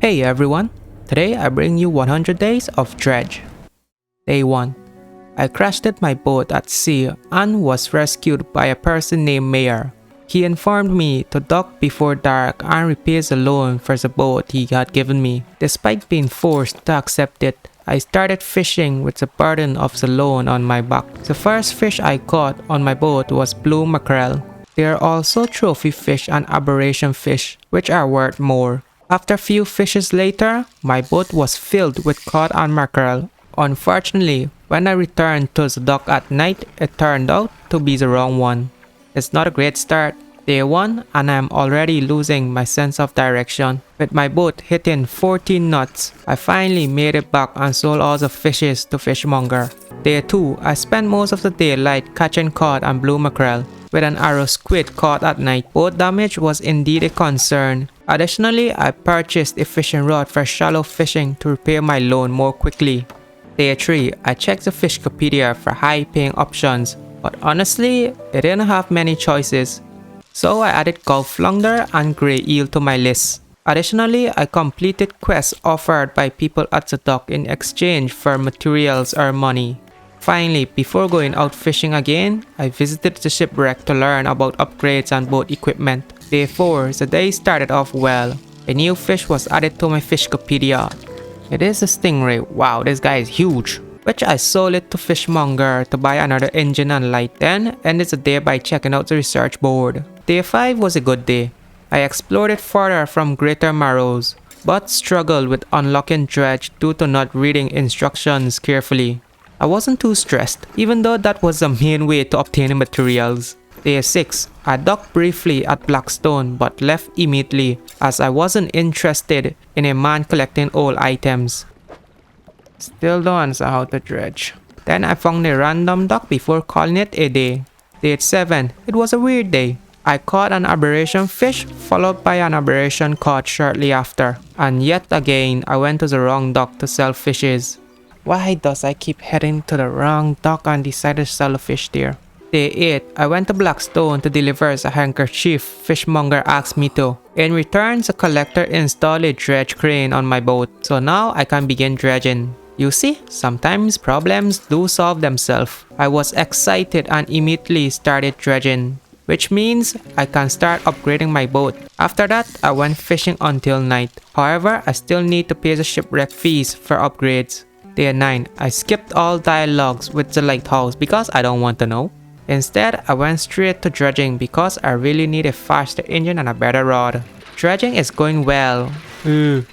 Hey everyone, today I bring you 100 days of Dredge. Day 1. I crashed my boat at sea and was rescued by a person named Mayor. He informed me to dock before dark and repay the loan for the boat he had given me. Despite being forced to accept it, I started fishing with the burden of the loan on my back. The first fish I caught on my boat was blue mackerel. There are also trophy fish and aberration fish, which are worth more. After a few fishes later, my boat was filled with cod and mackerel. Unfortunately, when I returned to the dock at night, it turned out to be the wrong one. It's not a great start. Day 1 and I'm already losing my sense of direction. With my boat hitting 14 knots, I finally made it back and sold all the fishes to fishmonger. Day 2, I spent most of the daylight catching cod and blue mackerel. With an arrow squid caught at night, boat damage was indeed a concern. Additionally, I purchased a fishing rod for shallow fishing to repay my loan more quickly. Day 3, I checked the Fishcopedia for high-paying options, but honestly, it didn't have many choices. So I added Gulf Flounder and Grey Eel to my list. Additionally, I completed quests offered by people at the dock in exchange for materials or money. Finally, before going out fishing again, I visited the shipwreck to learn about upgrades and boat equipment. Day 4, the day started off well. A new fish was added to my Fishcopedia. It is a stingray. Wow, this guy is huge. Which I sold it to fishmonger to buy another engine and light. Then ended the day by checking out the research board. Day 5 was a good day. I explored it further from Greater Marrows, but struggled with unlocking Dredge due to not reading instructions carefully. I wasn't too stressed, even though that was the main way to obtain materials. Day 6, I docked briefly at Blackstone but left immediately as I wasn't interested in a man collecting old items. Still don't answer how to dredge. Then I found a random dock before calling it a day. Day 7, it was a weird day. I caught an aberration fish followed by an aberration caught shortly after. And yet again, I went to the wrong dock to sell fishes. Why does I keep heading to the wrong dock and decided to sell a fish there? Day 8, I went to Blackstone to deliver the handkerchief fishmonger asked me to. In return, the collector installed a dredge crane on my boat, so now I can begin dredging. You see, sometimes problems do solve themselves. I was excited and immediately started dredging, which means I can start upgrading my boat. After that, I went fishing until night. However, I still need to pay the shipwreck fees for upgrades. Day 9, I skipped all dialogues with the lighthouse because I don't want to know. Instead, I went straight to dredging because I really need a faster engine and a better rod. Dredging is going well. Oh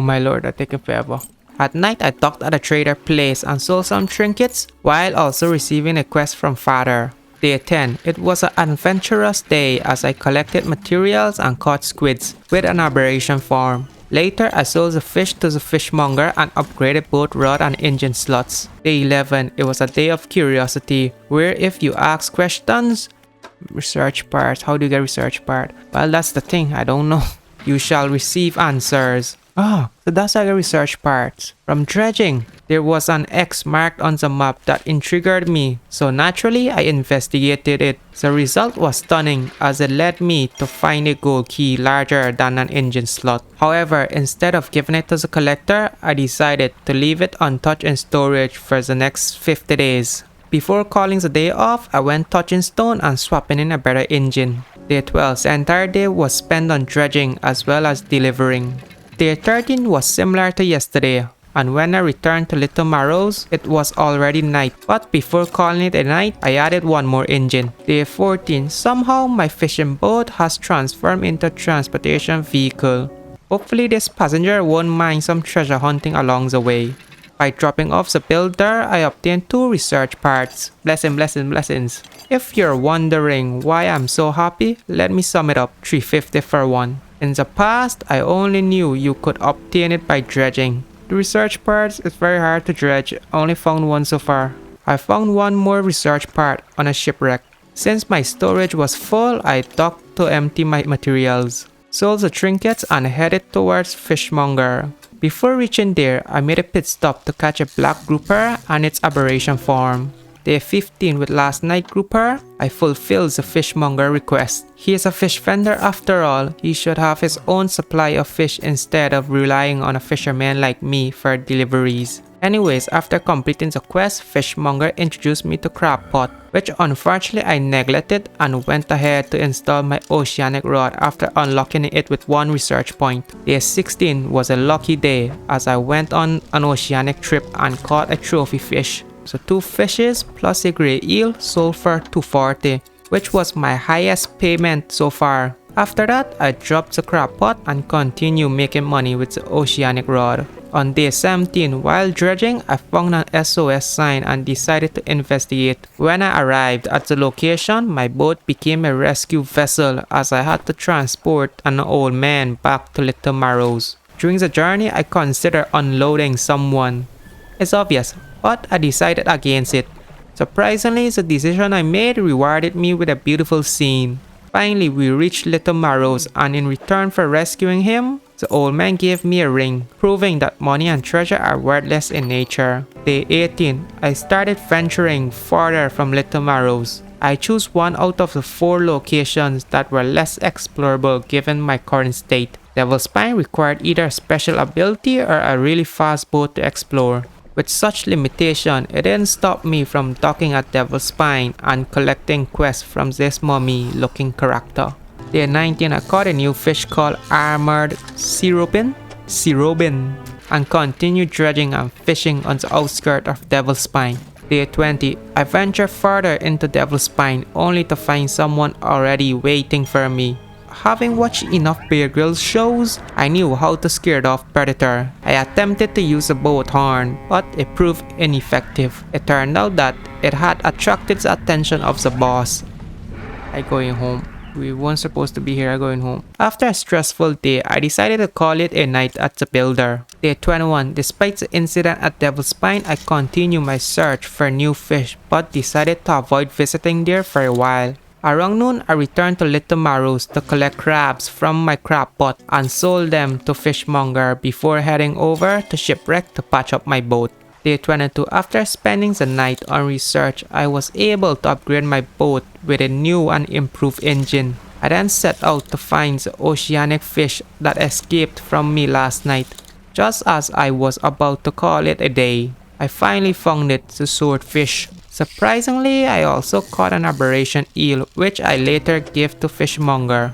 my lord, that's taking forever. At night, I docked at a trader place and sold some trinkets while also receiving a quest from father. Day 10, it was an adventurous day as I collected materials and caught squids with an aberration farm. Later, I sold the fish to the fishmonger and upgraded both rod and engine slots. Day 11, it was a day of curiosity where if you ask questions, research part, how do you get research part? Well, that's the thing, I don't know. You shall receive answers. So that's like a research part. From dredging, there was an X marked on the map that intrigued me, so naturally I investigated it. The result was stunning as it led me to find a gold key larger than an engine slot. However, instead of giving it to the collector, I decided to leave it untouched in storage for the next 50 days. Before calling the day off, I went touching stone and swapping in a better engine. Day 12, the entire day was spent on dredging as well as delivering. Day 13 was similar to yesterday, and when I returned to Little Marrows, it was already night. But before calling it a night, I added one more engine. Day 14, somehow my fishing boat has transformed into a transportation vehicle. Hopefully this passenger won't mind some treasure hunting along the way. By dropping off the builder, I obtained 2 research parts. Blessings. If you're wondering why I'm so happy, let me sum it up, 350 for one. In the past, I only knew you could obtain it by dredging. The research parts is very hard to dredge, I only found one so far. I found one more research part on a shipwreck. Since my storage was full, I docked to empty my materials, sold the trinkets and headed towards fishmonger. Before reaching there, I made a pit stop to catch a black grouper and its aberration form. Day 15 with last night grouper, I fulfilled the fishmonger request. He is a fish vendor after all, he should have his own supply of fish instead of relying on a fisherman like me for deliveries. Anyways, after completing the quest, Fishmonger introduced me to Crab Pot, which unfortunately I neglected and went ahead to install my oceanic rod after unlocking it with 1 research point. Day 16 was a lucky day as I went on an oceanic trip and caught a trophy fish. So 2 fishes plus a grey eel sold for $240, which was my highest payment so far. After that, I dropped the crab pot and continued making money with the oceanic rod. On day 17, while dredging, I found an SOS sign and decided to investigate. When I arrived at the location, my boat became a rescue vessel as I had to transport an old man back to Little Marrows. During the journey, I considered unloading someone. It's obvious, but I decided against it. Surprisingly, the decision I made rewarded me with a beautiful scene. Finally, we reached Little Marrows, and in return for rescuing him, the old man gave me a ring, proving that money and treasure are worthless in nature. Day 18, I started venturing further from Little Marrows. I chose one out of the 4 locations that were less explorable given my current state. Devil's Spine required either a special ability or a really fast boat to explore. With such limitation, it didn't stop me from docking at Devil's Spine and collecting quests from this mummy-looking character. Day 19, I caught a new fish called Armored Sirobin, and continued dredging and fishing on the outskirts of Devil's Spine. Day 20, I ventured further into Devil's Spine only to find someone already waiting for me. Having watched enough Bear Grylls shows, I knew how to scare off predator. I attempted to use a boat horn, but it proved ineffective. It turned out that it had attracted the attention of the boss. I'm going home. We weren't supposed to be here. I'm going home. After a stressful day, I decided to call it a night at the builder. Day 21, despite the incident at Devil's Spine, I continued my search for new fish, but decided to avoid visiting there for a while. Around noon, I returned to Little Marrows to collect crabs from my crab pot and sold them to Fishmonger before heading over to Shipwreck to patch up my boat. Day 22, after spending the night on research, I was able to upgrade my boat with a new and improved engine. I then set out to find the oceanic fish that escaped from me last night. Just as I was about to call it a day, I finally found it, the swordfish. Surprisingly, I also caught an aberration eel, which I later gave to Fishmonger.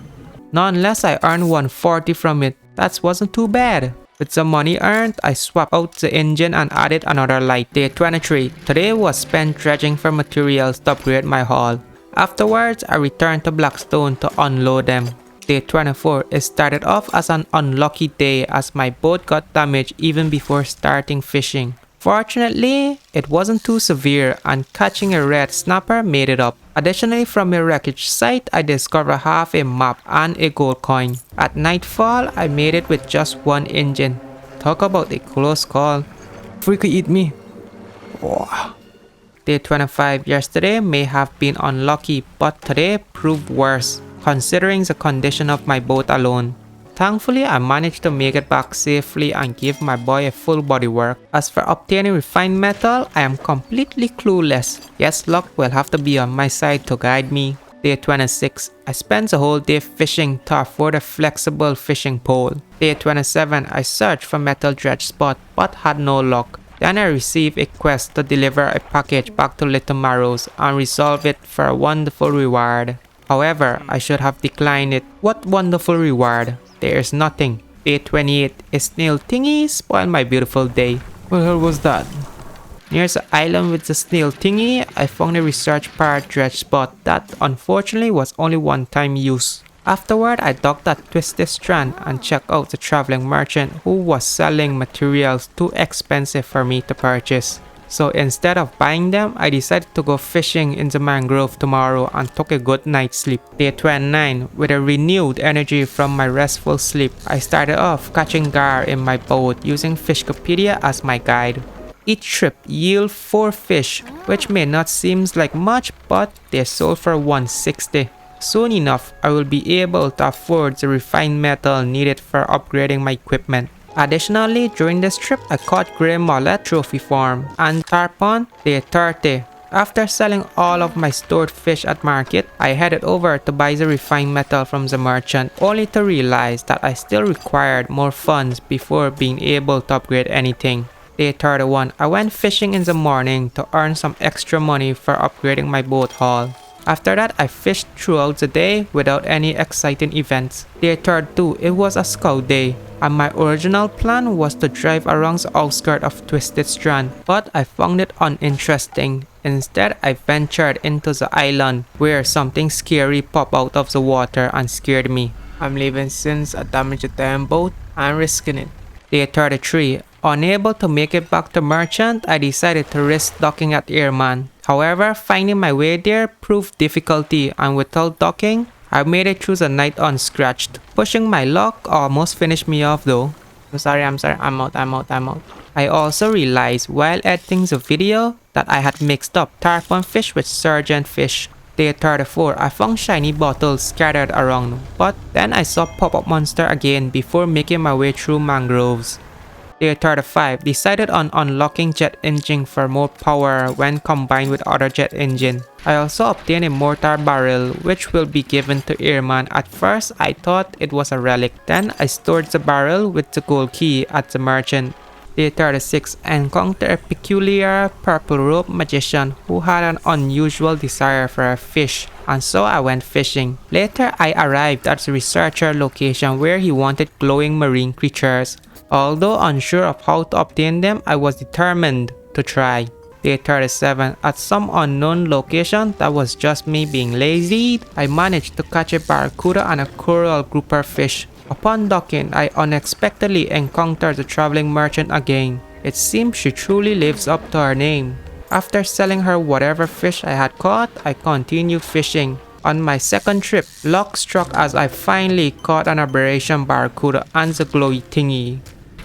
Nonetheless, I earned $140 from it. That wasn't too bad. With the money earned, I swapped out the engine and added another light. Day 23. Today was spent dredging for materials to upgrade my hull. Afterwards, I returned to Blackstone to unload them. Day 24. It started off as an unlucky day as my boat got damaged even before starting fishing. Fortunately, it wasn't too severe and catching a red snapper made it up. Additionally, from a wreckage site, I discovered half a map and a gold coin. At nightfall, I made it with just 1 engine. Talk about a close call. Freaky eat me. Oh. Day 25. Yesterday may have been unlucky, but today proved worse, considering the condition of my boat alone. Thankfully, I managed to make it back safely and give my boy a full body work. As for obtaining refined metal, I am completely clueless. Yes, luck will have to be on my side to guide me. Day 26. I spent the whole day fishing to afford a flexible fishing pole. Day 27. I searched for metal dredge spot but had no luck. Then I received a quest to deliver a package back to Little Marrows and resolve it for a wonderful reward. However, I should have declined it. What wonderful reward? There is nothing. Day 28. A snail thingy spoiled my beautiful day. What the hell was that? Near the island with the snail thingy, I found a research part dredge spot that unfortunately was only one-time use. Afterward, I docked at Twisted Strand and checked out the traveling merchant who was selling materials too expensive for me to purchase. So instead of buying them, I decided to go fishing in the mangrove tomorrow and took a good night's sleep. Day 29. With a renewed energy from my restful sleep, I started off catching gar in my boat using Fishkopedia as my guide. Each trip yields 4 fish, which may not seem like much, but they sold for $160. Soon enough, I will be able to afford the refined metal needed for upgrading my equipment. Additionally, during this trip, I caught Grey Mullet trophy form and Tarpon. Day 30. After selling all of my stored fish at market, I headed over to buy the refined metal from the merchant, only to realize that I still required more funds before being able to upgrade anything. Day 31, I went fishing in the morning to earn some extra money for upgrading my boat haul. After that, I fished throughout the day without any exciting events. Day 32, it was a scout day, and my original plan was to drive around the outskirts of Twisted Strand, but I found it uninteresting. Instead, I ventured into the island, where something scary popped out of the water and scared me. I'm leaving since I damaged the damn boat and risking it. Day 33, unable to make it back to Merchant, I decided to risk docking at Airman. However, finding my way there proved difficulty, and without docking, I made it through the night unscratched. Pushing my luck almost finished me off though. I'm sorry, I'm out. I also realized while editing the video that I had mixed up tarpon fish with surgeon fish. Day 34, I found shiny bottles scattered around, but then I saw pop-up monster again before making my way through mangroves. Day 35, decided on unlocking jet engine for more power when combined with other jet engine. I also obtained a mortar barrel which will be given to Airman. At first I thought it was a relic, then I stored the barrel with the gold key at the merchant. Day 36, I encountered a peculiar purple robe magician who had an unusual desire for a fish, and so I went fishing. Later I arrived at the researcher location where he wanted glowing marine creatures. Although unsure of how to obtain them, I was determined to try. Day 37, at some unknown location that was just me being lazy, I managed to catch a barracuda and a coral grouper fish. Upon docking, I unexpectedly encountered the traveling merchant again. It seems she truly lives up to her name. After selling her whatever fish I had caught, I continued fishing. On my second trip, luck struck as I finally caught an aberration barracuda and the glowy thingy.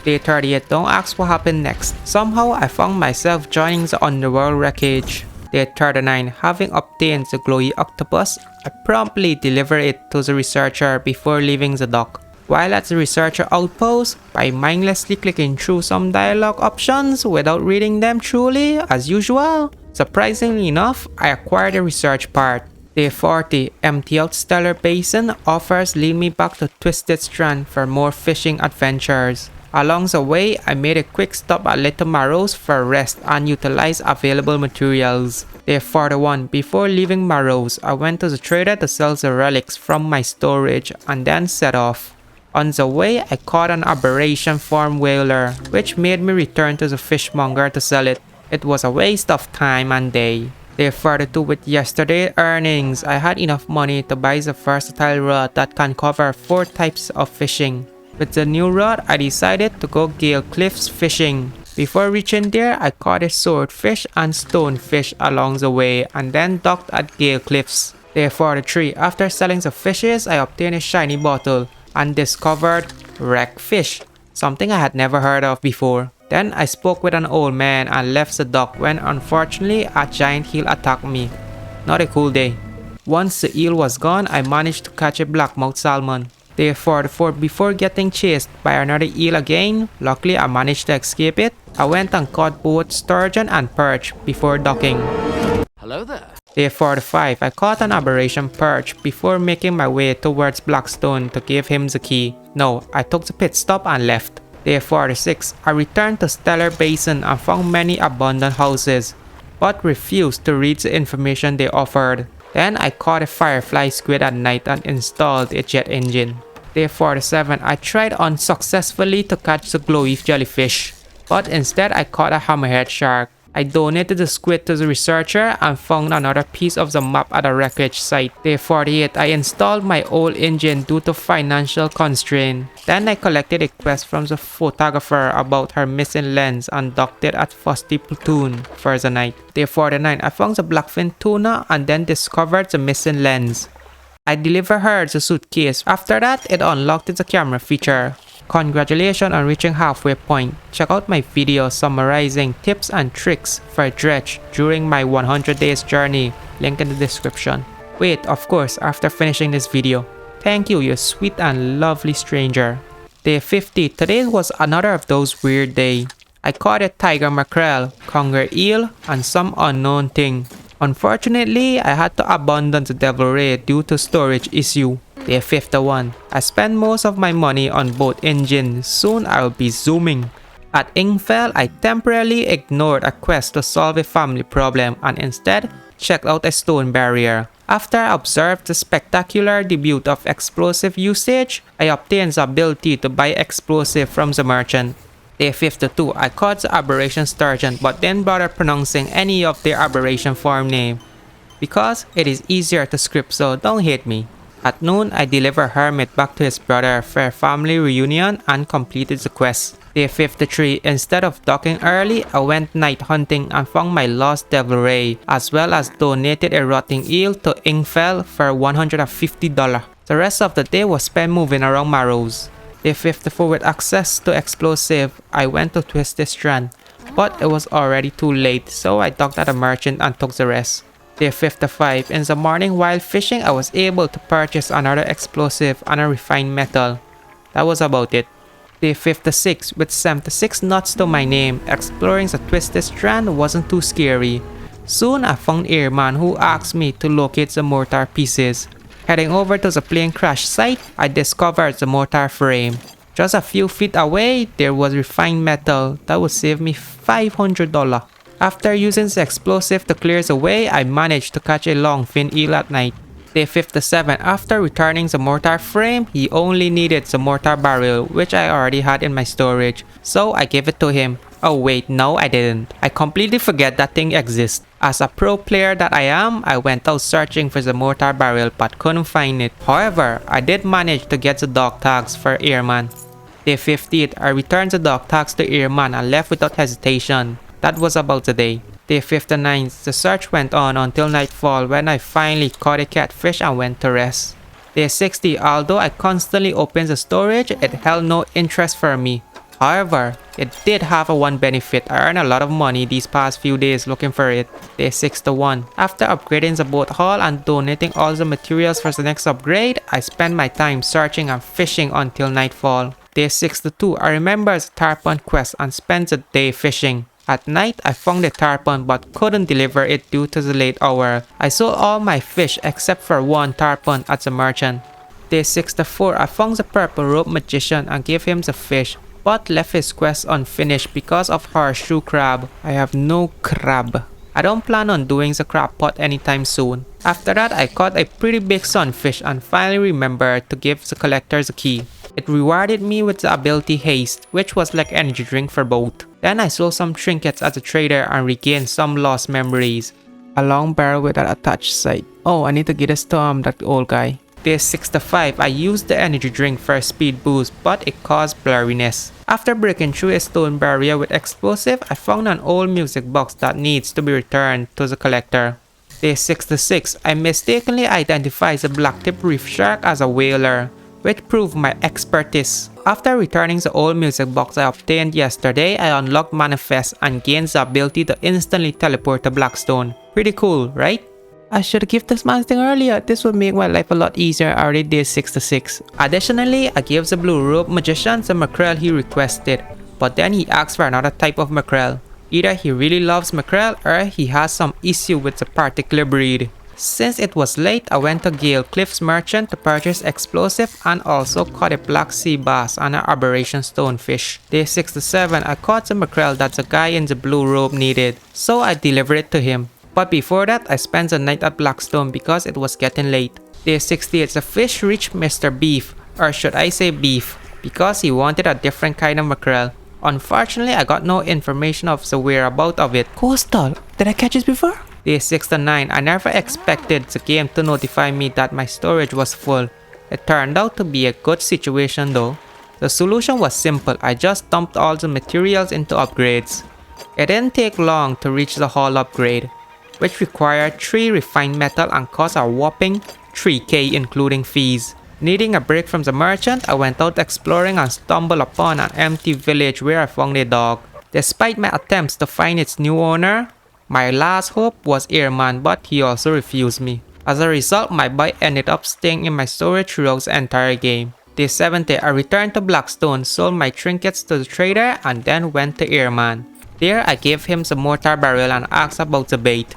Day 38, don't ask what happened next. Somehow I found myself joining the underworld wreckage. Day 39, having obtained the glowy octopus, I promptly delivered it to the researcher before leaving the dock. While at the researcher outpost, by mindlessly clicking through some dialogue options without reading them truly, as usual, surprisingly enough, I acquired the research part. Day 40, empty out Stellar Basin, offers lead me back to Twisted Strand for more fishing adventures. Along the way, I made a quick stop at Little Marrows for rest and utilized available materials. Day 41, before leaving Marrows, I went to the trader to sell the relics from my storage and then set off. On the way, I caught an aberration form whaler, which made me return to the fishmonger to sell it. It was a waste of time and day. Day 42, with yesterday's earnings, I had enough money to buy the versatile rod that can cover 4 types of fishing. With the new rod, I decided to go Gale Cliffs fishing. Before reaching there, I caught a swordfish and stonefish along the way and then docked at Gale Cliffs. Day 43, after selling the fishes, I obtained a shiny bottle and discovered wreck fish, something I had never heard of before. Then I spoke with an old man and left the dock when unfortunately a giant eel attacked me. Not a cool day. Once the eel was gone, I managed to catch a blackmouth salmon. Day 44, before getting chased by another eel again, luckily I managed to escape it. I went and caught both sturgeon and perch before docking. Hello there. Day 45, I caught an aberration perch before making my way towards Blackstone to give him the key. No, I took the pit stop and left. Day 46, I returned to Stellar Basin and found many abandoned houses, but refused to read the information they offered. Then I caught a firefly squid at night and installed a jet engine. Day 47, I tried unsuccessfully to catch the glowleaf jellyfish, but instead I caught a hammerhead shark. I donated the squid to the researcher and found another piece of the map at a wreckage site. Day 48, I installed my old engine due to financial constraint. Then I collected a quest from the photographer about her missing lens and docked it at Fusty Platoon for the night. Day 49, I found the blackfin tuna and then discovered the missing lens. I delivered her the suitcase. After that, it unlocked the camera feature. Congratulations on reaching halfway point. Check out my video summarizing tips and tricks for Dredge during my 100 days journey, link in the description. Wait, of course, after finishing this video. Thank you, you sweet and lovely stranger. Day 50, today was another of those weird days. I caught a tiger mackerel, conger eel, and some unknown thing. Unfortunately, I had to abandon the Devil Ray due to storage issue. Day 51. I spent most of my money on both engines. Soon I will be zooming. At Ingfell, I temporarily ignored a quest to solve a family problem and instead checked out a stone barrier. After I observed the spectacular debut of explosive usage, I obtained the ability to buy explosive from the merchant. Day 52, I caught the aberration sturgeon but didn't bother pronouncing any of their aberration form name because it is easier to script, so don't hate me. At noon, I delivered Hermit back to his brother for a family reunion and completed the quest. Day 53, instead of docking early, I went night hunting and found my lost Devil Ray, as well as donated a rotting eel to Ingfell for $150. The rest of the day was spent moving around Marrows. Day 54, with access to explosive, I went to Twisted Strand, but it was already too late, so I docked at a merchant and took the rest. Day 55, in the morning while fishing, I was able to purchase another explosive and a refined metal. That was about it. Day 56, with 76 knots to my name, exploring the Twisted Strand wasn't too scary. Soon I found Airman who asked me to locate the mortar pieces. Heading over to the plane crash site, I discovered the mortar frame. Just a few feet away, there was refined metal that would save me $500. After using the explosive to clear the way, I managed to catch a longfin eel at night. Day 57, after returning the mortar frame, he only needed the mortar barrel, which I already had in my storage, so I gave it to him. Oh wait, no I didn't. I completely forget that thing exists. As a pro player that I am, I went out searching for the mortar barrel but couldn't find it. However, I did manage to get the dog tags for Airman. Day 58, I returned the dog tags to Airman and left without hesitation. That was about the day. Day 59, the search went on until nightfall when I finally caught a catfish and went to rest. Day 60, although I constantly opened the storage, it held no interest for me. However, it did have one benefit. I earned a lot of money these past few days looking for it. Day 61, after upgrading the boat hull and donating all the materials for the next upgrade, I spent my time searching and fishing until nightfall. Day 62, I remembered the tarpon quest and spent the day fishing. At night, I found a tarpon but couldn't deliver it due to the late hour. I sold all my fish except for one tarpon at the merchant. Day 64, I found the purple rope magician and gave him the fish, but left his quest unfinished because of horseshoe crab. I have no crab. I don't plan on doing the crab pot anytime soon. After that, I caught a pretty big sunfish and finally remembered to give the collector the key. It rewarded me with the ability Haste, which was like energy drink for both. Then I sold some trinkets at the trader and regained some lost memories. A long barrel with an attached sight. Oh, I need to get this to that old guy. Day 65, I used the energy drink for a speed boost, but it caused blurriness. After breaking through a stone barrier with explosive, I found an old music box that needs to be returned to the collector. Day 66, I mistakenly identified the black-tip reef shark as a whaler, which proved my expertise. After returning the old music box I obtained yesterday, I unlocked Manifest and gained the ability to instantly teleport to Blackstone. Pretty cool, right? I should have given this man thing earlier. This would make my life a lot easier. I already did 66. Additionally, I gave the blue rope magician the mackerel he requested, but then he asked for another type of mackerel. Either he really loves mackerel or he has some issue with the particular breed. Since it was late, I went to Gale Cliff's merchant to purchase explosive and also caught a black sea bass and an aberration stonefish. Day 67, I caught the mackerel that the guy in the blue robe needed, so I delivered it to him. But before that, I spent the night at Blackstone because it was getting late. Day 68, the fish reached Mr. Beef, or should I say Beef, because he wanted a different kind of mackerel. Unfortunately, I got no information of the whereabouts of it. Coastal, did I catch this before? Day 69, I never expected the game to notify me that my storage was full. It turned out to be a good situation though. The solution was simple, I just dumped all the materials into upgrades. It didn't take long to reach the hull upgrade, which required 3 refined metal and cost a whopping 3k including fees. Needing a break from the merchant, I went out exploring and stumbled upon an empty village where I found a dog. Despite my attempts to find its new owner, my last hope was Airman, but he also refused me. As a result, my boy ended up staying in my storage throughout the entire game. Day 70, I returned to Blackstone, sold my trinkets to the trader, and then went to Airman. There, I gave him the mortar barrel and asked about the bait.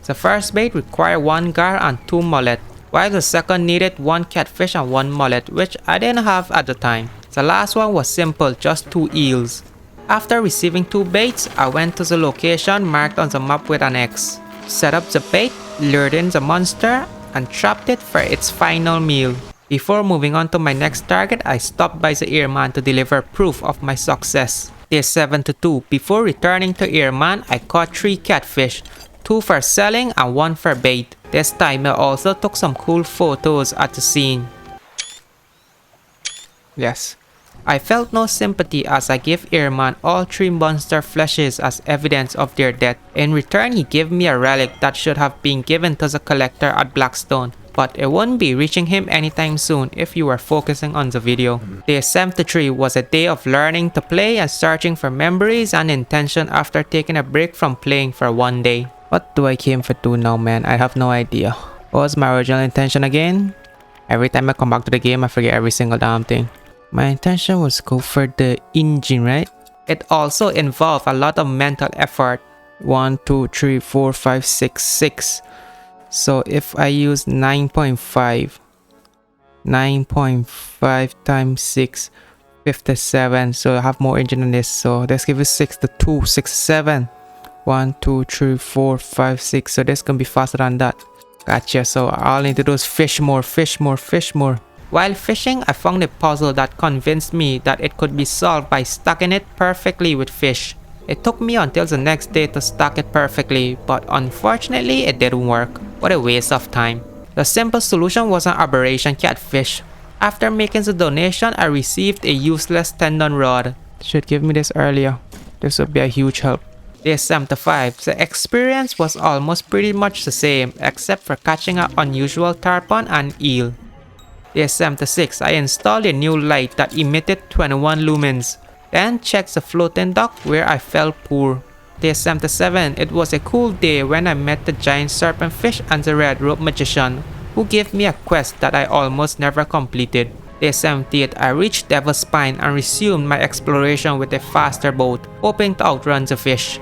The first bait required 1 gar and 2 mullet, while the second needed 1 catfish and 1 mullet, which I didn't have at the time. The last one was simple, just 2 eels. After receiving 2 baits, I went to the location marked on the map with an X, set up the bait, lured in the monster, and trapped it for its final meal. Before moving on to my next target, I stopped by the Earman to deliver proof of my success. Day 72. Before returning to Earman, I caught 3 catfish, 2 for selling and 1 for bait. This time I also took some cool photos at the scene. Yes. I felt no sympathy as I gave Earman all 3 monster fleshes as evidence of their death. In return, he gave me a relic that should have been given to the collector at Blackstone, but it won't be reaching him anytime soon if you were focusing on the video. Day 73 was a day of learning to play and searching for memories and intention after taking a break from playing for 1 day. What do I came for do now, man? I have no idea. What was my original intention again? Every time I come back to the game, I forget every single damn thing. My intention was go for the engine, right? It also involved a lot of mental effort. 1, 2, 3, 4, 5, 6, 6. So if I use 9.5 times 6, 57. So I have more engine than this. So let's give it 6 to 2, 6 to 7. 1, 2, 3, 4, 5, 6. So this can be faster than that. Gotcha. So all I need to do is fish more, fish more, fish more. While fishing, I found a puzzle that convinced me that it could be solved by stacking it perfectly with fish. It took me until the next day to stack it perfectly, but unfortunately it didn't work. What a waste of time. The simple solution was an aberration catfish. After making the donation, I received a useless tendon rod. Should give me this earlier. This would be a huge help. Day 75. The experience was almost pretty much the same, except for catching an unusual tarpon and eel. Day 76. I installed a new light that emitted 21 lumens. Then checked the floating dock where I fell poor. Day 77. It was a cool day when I met the giant serpentfish and the red rope magician, who gave me a quest that I almost never completed. Day 78. I reached Devil's Spine and resumed my exploration with a faster boat, hoping to outrun the fish.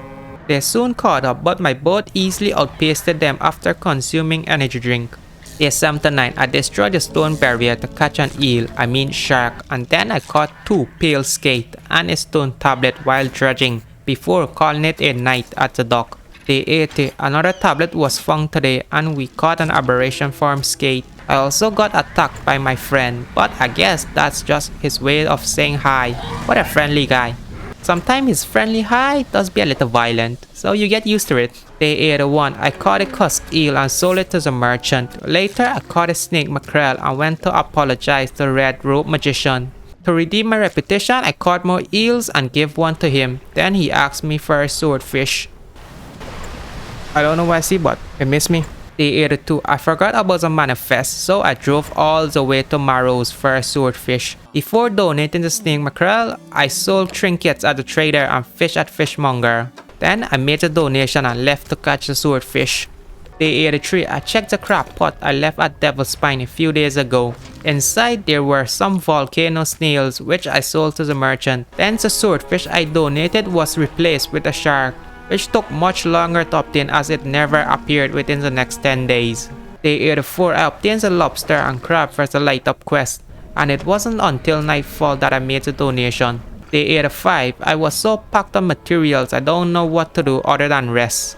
They soon caught up, but my boat easily outpaced them after consuming energy drink. Day 79. I destroyed the stone barrier to catch an eel, shark, and then I caught 2 pale skate and a stone tablet while dredging before calling it a night at the dock. Day 80. Another tablet was found today and we caught an aberration form skate. I also got attacked by my friend, but I guess that's just his way of saying hi. What a friendly guy. Sometimes his friendly hi does be a little violent, so you get used to it. Day 81. I caught a cusked eel and sold it to the merchant. Later, I caught a snake mackerel and went to apologize to the red rope magician. To redeem my reputation, I caught more eels and gave one to him. Then he asked me for a swordfish. I don't know what I see, but it missed me. Day 82. I forgot about the manifest, so I drove all the way to Marrow's for a swordfish. Before donating the snake mackerel, I sold trinkets at the trader and fish at fishmonger. Then I made a donation and left to catch the swordfish. Day 83. I checked the crab pot I left at Devil's Spine a few days ago. Inside there were some volcano snails which I sold to the merchant. Then the swordfish I donated was replaced with a shark, which took much longer to obtain as it never appeared within the next 10 days. Day 84. I obtained the lobster and crab for the light up quest, and it wasn't until nightfall that I made the donation. Day 85. I was so packed on materials I don't know what to do other than rest.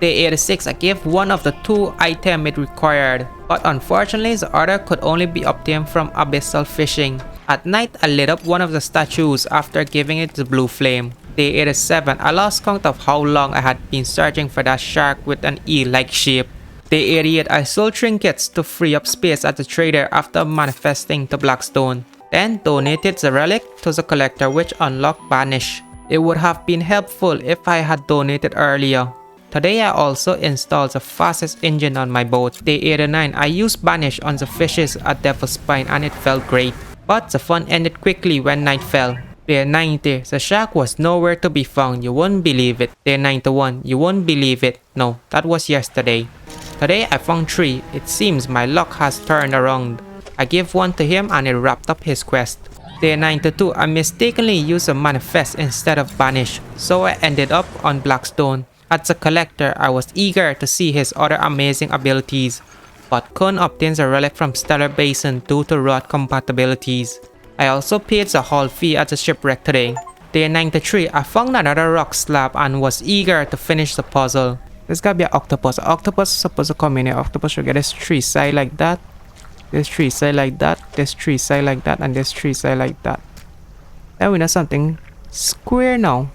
Day 86. I gave one of the 2 items it required, but unfortunately the other could only be obtained from abyssal fishing. At night I lit up one of the statues after giving it the blue flame. Day 87. I lost count of how long I had been searching for that shark with an eel-like shape. Day 88. I sold trinkets to free up space at the trader after manifesting to Blackstone. Then donated the relic to the collector which unlocked Banish. It would have been helpful if I had donated earlier. Today I also installed the fastest engine on my boat. Day 89. I used Banish on the fishes at Devil's Spine and it felt great. But the fun ended quickly when night fell. Day 90. The shark was nowhere to be found. You won't believe it. Day 91. You won't believe it. No, that was yesterday. Today I found 3. It seems my luck has turned around. I gave one to him and it wrapped up his quest. Day 92. I mistakenly used a manifest instead of Banish, so I ended up on Blackstone. As a collector, I was eager to see his other amazing abilities, but couldn't obtain the relic from Stellar Basin due to rod compatibilities. I also paid the haul fee at the shipwreck today. Day 93, I found another rock slab and was eager to finish the puzzle. There's gotta be an octopus. An octopus is supposed to come in here. Octopus should get this tree side like that. This tree side like that. This tree side like that. And this tree side like that. Then we know something square now.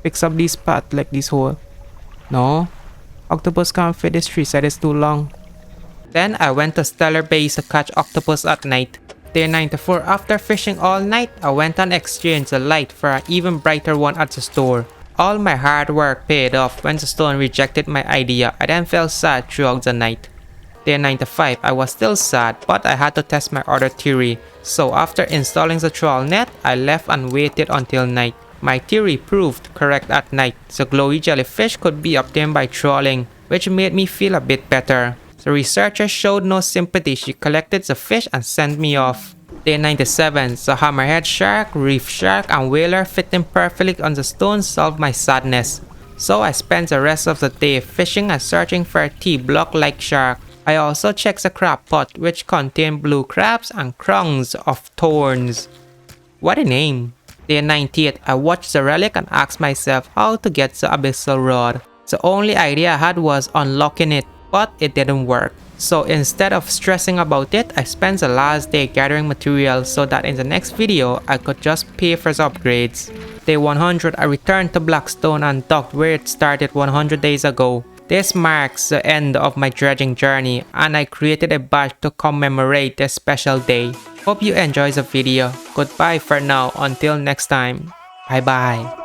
Picks up these path like this hole. No. Octopus can't fit this tree side. It's too long. Then I went to Stellar Base to catch octopus at night. Day 94, after fishing all night, I went and exchanged a light for an even brighter one at the store. All my hard work paid off when the stone rejected my idea. I then felt sad throughout the night. Day 95, I was still sad, but I had to test my other theory. So after installing the trawl net, I left and waited until night. My theory proved correct at night. The glowy jellyfish could be obtained by trawling, which made me feel a bit better. The researcher showed no sympathy. She collected the fish and sent me off. Day 97, the hammerhead shark, reef shark, and whaler fitting perfectly on the stone solved my sadness. So I spent the rest of the day fishing and searching for a T-block-like shark. I also checked the crab pot, which contained blue crabs and crowns of thorns. What a name! Day 98, I watched the relic and asked myself how to get the abyssal rod. The only idea I had was unlocking it, but it didn't work. So instead of stressing about it, I spent the last day gathering materials so that in the next video, I could just pay for the upgrades. Day 100, I returned to Blackstone and docked where it started 100 days ago. This marks the end of my dredging journey, and I created a badge to commemorate this special day. Hope you enjoyed the video. Goodbye for now, until next time. Bye bye.